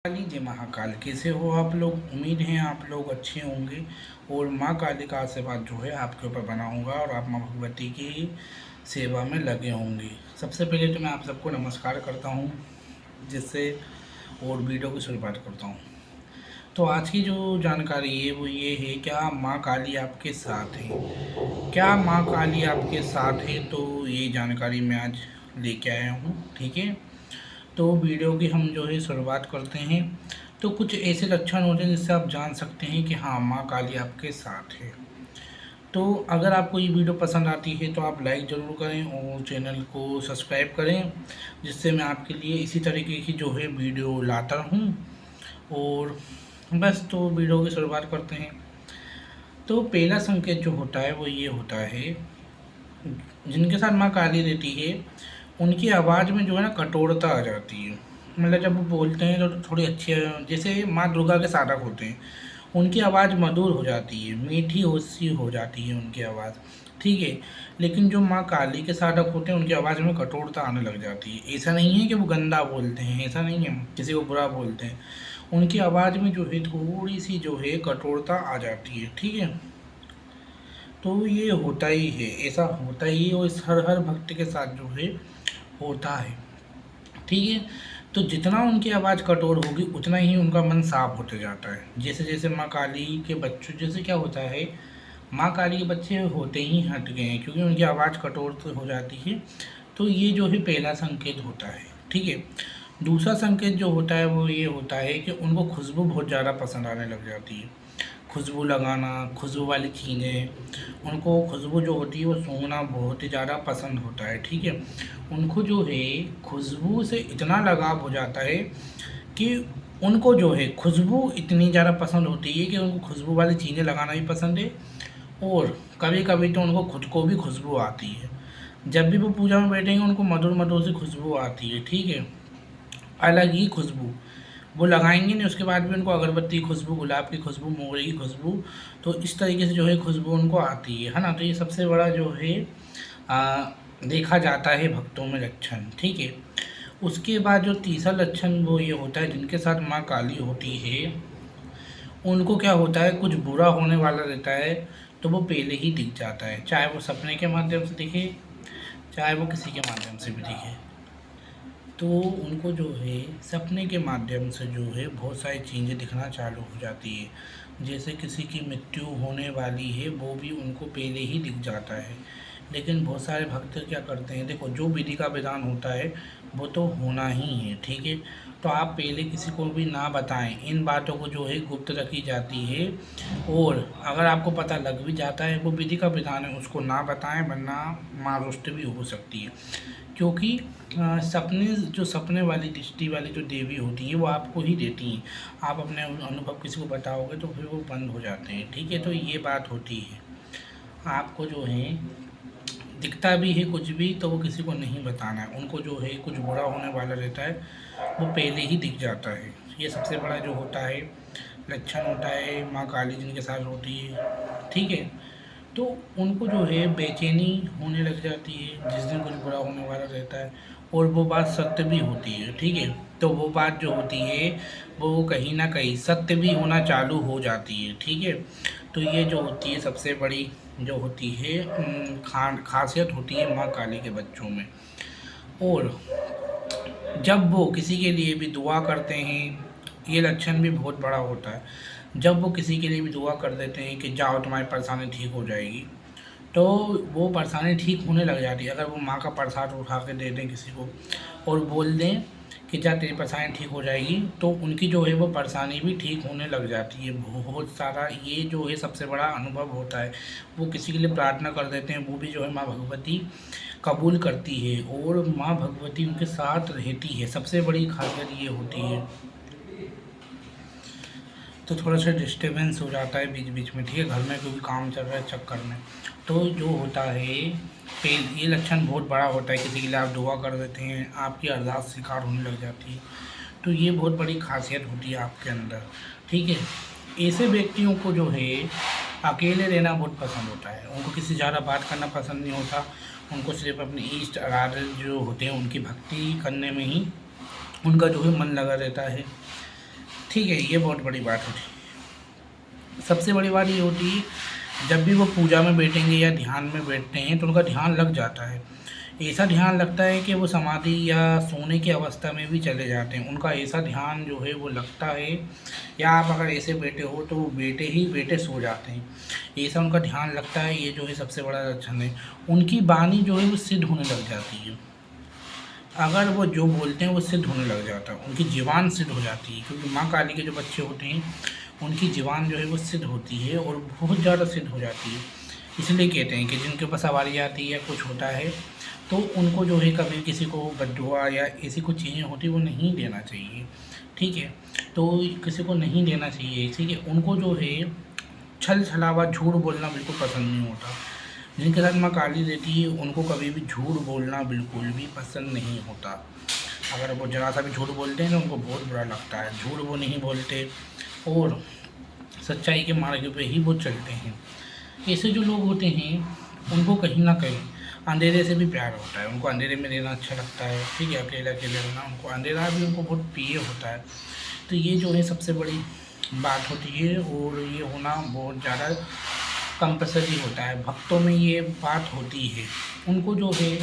काली जय महाकाल। कैसे हो आप लोग? उम्मीद है आप लोग अच्छे होंगे और माँ काली का आशीर्वाद जो है आपके ऊपर बना होगा और आप माँ भगवती की सेवा में लगे होंगे। सबसे पहले तो मैं आप सबको नमस्कार करता हूँ, जिससे और वीडियो की शुरुआत करता हूँ। तो आज की जो जानकारी है वो ये है, क्या माँ काली आपके साथ है? क्या माँ काली आपके साथ है? तो ये जानकारी मैं आज लेके आया हूँ। ठीक है, तो वीडियो की हम जो है शुरुआत करते हैं। तो कुछ ऐसे लक्षण होते हैं जिससे आप जान सकते हैं कि हाँ, माँ काली आपके साथ है। तो अगर आपको ये वीडियो पसंद आती है तो आप लाइक ज़रूर करें और चैनल को सब्सक्राइब करें, जिससे मैं आपके लिए इसी तरीके की जो है वीडियो लाता हूँ। और बस, तो वीडियो की शुरुआत करते हैं। तो पहला संकेत जो होता है वो ये होता है, जिनके साथ माँ काली रहती है उनकी आवाज़ में जो है ना कठोरता आ जाती है। मतलब जब वो बोलते हैं तो थोड़ी अच्छी, जैसे माँ दुर्गा के साधक होते हैं, उनकी आवाज़ मधुर हो जाती है, मीठी सी हो जाती है उनकी आवाज़। ठीक है, लेकिन जो माँ काली के साधक होते हैं उनकी आवाज़ में कठोरता आने लग जाती है। ऐसा नहीं है कि वो गंदा बोलते हैं, ऐसा नहीं है किसी को बुरा बोलते हैं, उनकी आवाज़ में जो है थोड़ी सी जो है कठोरता आ जाती है। ठीक है, तो ये होता ही है, ऐसा होता ही है और इस हर हर भक्त के साथ जो है होता है। ठीक है, तो जितना उनकी आवाज़ कठोर होगी उतना ही उनका मन साफ होते जाता है। जैसे जैसे माँ काली के बच्चों, जैसे क्या होता है, माँ काली के बच्चे होते ही हट गए हैं क्योंकि उनकी आवाज़ कठोर तो हो जाती है। तो ये जो है पहला संकेत होता है। ठीक है, दूसरा संकेत जो होता है वो ये होता है कि उनको खुशबू बहुत ज़्यादा पसंद आने लग जाती है। खुशबू लगाना, खुशबू वाली चीज़ें, उनको खुशबू जो होती है वो सूंघना बहुत ही ज़्यादा पसंद होता है। ठीक है, उनको जो है खुशबू से इतना लगाव हो जाता है कि उनको जो है खुशबू इतनी ज़्यादा पसंद होती है कि उनको खुशबू वाली चीज़ें लगाना भी पसंद है और कभी कभी तो उनको खुद को भी खुशबू आती है। जब भी वो पूजा में बैठेंगे उनको मधुर मधुर सी खुशबू आती है। ठीक है, अलग ही खुशबू, वो लगाएंगे नहीं उसके बाद भी उनको अगरबत्ती की खुशबू, गुलाब की खुशबू, मोगरे की खुशबू, तो इस तरीके से जो है खुशबू उनको आती है ना। तो ये सबसे बड़ा जो है आ, देखा जाता है भक्तों में लक्षण। ठीक है, उसके बाद जो तीसरा लक्षण वो ये होता है, जिनके साथ माँ काली होती है उनको क्या होता है, कुछ बुरा होने वाला रहता है तो वो पहले ही दिख जाता है, चाहे वो सपने के माध्यम से दिखे, चाहे वो किसी के माध्यम से भी दिखे। तो उनको जो है सपने के माध्यम से जो है बहुत सारी चीज़ें दिखना चालू हो जाती है। जैसे किसी की मृत्यु होने वाली है वो भी उनको पहले ही दिख जाता है। लेकिन बहुत सारे भक्त क्या करते हैं, देखो जो विधि का विधान होता है वो तो होना ही है। ठीक है, तो आप पहले किसी को भी ना बताएं, इन बातों को जो है गुप्त रखी जाती है। और अगर आपको पता लग भी जाता है वो विधि का विधान है, उसको ना बताएं, वरना माँ रुष्ट भी हो सकती है। क्योंकि सपने, जो सपने वाली दृष्टि वाली जो देवी होती हैं वो आपको ही देती हैं। आप अपने अनुभव किसी को बताओगे तो फिर वो बंद हो जाते हैं। ठीक है, तो ये बात होती है, आपको जो है दिखता भी है कुछ भी तो वो किसी को नहीं बताना है। उनको जो है कुछ बुरा होने वाला रहता है वो पहले ही दिख जाता है। ये सबसे बड़ा जो होता है लक्षण होता है माँ काली जिनके साथ होती है। ठीक है, तो उनको जो है बेचैनी होने लग जाती है जिस दिन कुछ बुरा होने वाला रहता है, और वो बात सत्य भी होती है। ठीक है, तो वो बात जो होती है वो कहीं ना कहीं सत्य भी होना चालू हो जाती है। ठीक है, तो ये जो होती है सबसे बड़ी जो होती है खासियत होती है माँ काली के बच्चों में। और जब वो किसी के लिए भी दुआ करते हैं, ये लक्षण भी बहुत बड़ा होता है। जब वो किसी के लिए भी दुआ कर देते हैं कि जाओ तुम्हारी परेशानी ठीक हो जाएगी, तो वो परेशानी ठीक होने लग जाती है। अगर वो माँ का प्रसाद उठा के दे दें किसी को और बोल दें कि जा तेरी परेशानी ठीक हो जाएगी, तो उनकी जो है वो परेशानी भी ठीक होने लग जाती है। बहुत सारा ये जो है सबसे बड़ा अनुभव होता है। वो किसी के लिए प्रार्थना कर देते हैं, वो भी जो है माँ भगवती कबूल करती है और माँ भगवती उनके साथ रहती है। सबसे बड़ी खासियत ये होती है। तो थोड़ा सा डिस्टर्बेंस हो जाता है बीच बीच में। ठीक है, घर में क्योंकि काम चल रहा है चक्कर में। तो जो होता है ये लक्षण बहुत बड़ा होता है, किसी के लिए आप दुआ कर देते हैं, आपकी अरदास स्वीकार होने लग जाती है। तो ये बहुत बड़ी खासियत होती है आपके अंदर। ठीक है, ऐसे व्यक्तियों को जो है अकेले रहना बहुत पसंद होता है, उनको किसी से ज़्यादा बात करना पसंद नहीं होता। उनको सिर्फ अपने इष्ट आराध्य जो होते हैं उनकी भक्ति करने में ही उनका जो है मन लगा रहता है। ठीक है, ये बहुत बड़ी बात होती है। सबसे बड़ी बात ये होती है, जब भी वो पूजा में बैठेंगे या ध्यान में बैठते हैं तो उनका ध्यान लग जाता है। ऐसा ध्यान लगता है कि वो समाधि या सोने की अवस्था में भी चले जाते हैं। उनका ऐसा ध्यान जो है वो लगता है, या आप अगर ऐसे बैठे हो तो वो बैठे ही बैठे सो जाते हैं। ऐसा उनका ध्यान लगता है, ये जो है सबसे बड़ा लक्षण है। उनकी वाणी जो है वो सिद्ध होने लग जाती है। अगर वो जो बोलते हैं वो सिद्ध होने लग जाता है, उनकी ज़ुबान सिद्ध हो जाती है। क्योंकि माँ काली के जो बच्चे होते हैं उनकी ज़ुबान जो है वो सिद्ध होती है और बहुत ज़्यादा सिद्ध हो जाती है। इसलिए कहते हैं कि जिनके ऊपर सवारी आती है या कुछ होता है तो उनको जो है कभी किसी को बद्दुआ या ऐसी कुछ चीज़ें होती वो नहीं देना चाहिए। ठीक है, तो किसी को नहीं देना चाहिए। ठीक है, उनको जो है छल छलावा झूठ बोलना बिल्कुल पसंद नहीं होता। जिनके साथ माँ काली रहती है उनको कभी भी झूठ बोलना बिल्कुल भी पसंद नहीं होता। अगर वो ज़रा सा भी झूठ बोलते हैं तो उनको बहुत बुरा लगता है। झूठ वो नहीं बोलते और सच्चाई के मार्ग पे ही वो चलते हैं। ऐसे जो लोग होते हैं उनको कहीं ना कहीं अंधेरे से भी प्यार होता है। उनको अंधेरे में रहना अच्छा लगता है। ठीक है, अकेले अकेले रहना, उनको अंधेरा भी उनको बहुत प्रिय होता है। तो ये जो है सबसे बड़ी बात होती है और ये होना बहुत ज़्यादा कंपल्सरी होता है। भक्तों में ये बात होती है, उनको जो है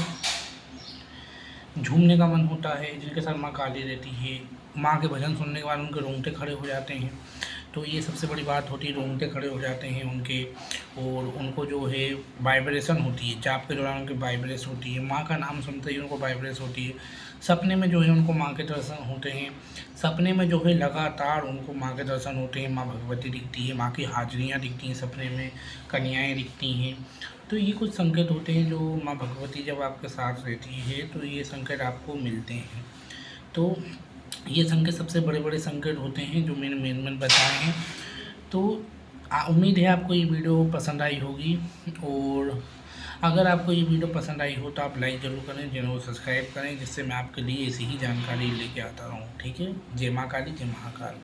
झूमने का मन होता है। जिनके साथ माँ काली रहती है, माँ के भजन सुनने के बाद उनके रोंगटे खड़े हो जाते हैं। तो ये सबसे बड़ी बात होती है, रोंगटे खड़े हो जाते हैं उनके। और उनको जो है वाइब्रेशन होती है, जाप के दौरान उनकी वाइब्रेशन होती है। माँ का नाम सुनते ही उनको वाइब्रेशन होती है। सपने में जो है उनको माँ के दर्शन होते हैं। सपने में जो है लगातार उनको माँ के दर्शन होते हैं। माँ भगवती दिखती है, माँ की हाजरियाँ दिखती हैं सपने में, कन्याएँ दिखती हैं। तो ये कुछ संकेत होते हैं जो माँ भगवती जब आपके साथ रहती है तो ये संकेत आपको मिलते हैं। तो ये संकेत सबसे बड़े बड़े संकेत होते हैं जो मैंने मेन बताए हैं। तो उम्मीद है आपको ये वीडियो पसंद आई होगी। और अगर आपको ये वीडियो पसंद आई हो तो आप लाइक ज़रूर करें, चैनल को सब्सक्राइब करें, जिससे मैं आपके लिए ऐसी ही जानकारी लेके आता रहूँ। ठीक है, जय माँ काली, जय महाकाल।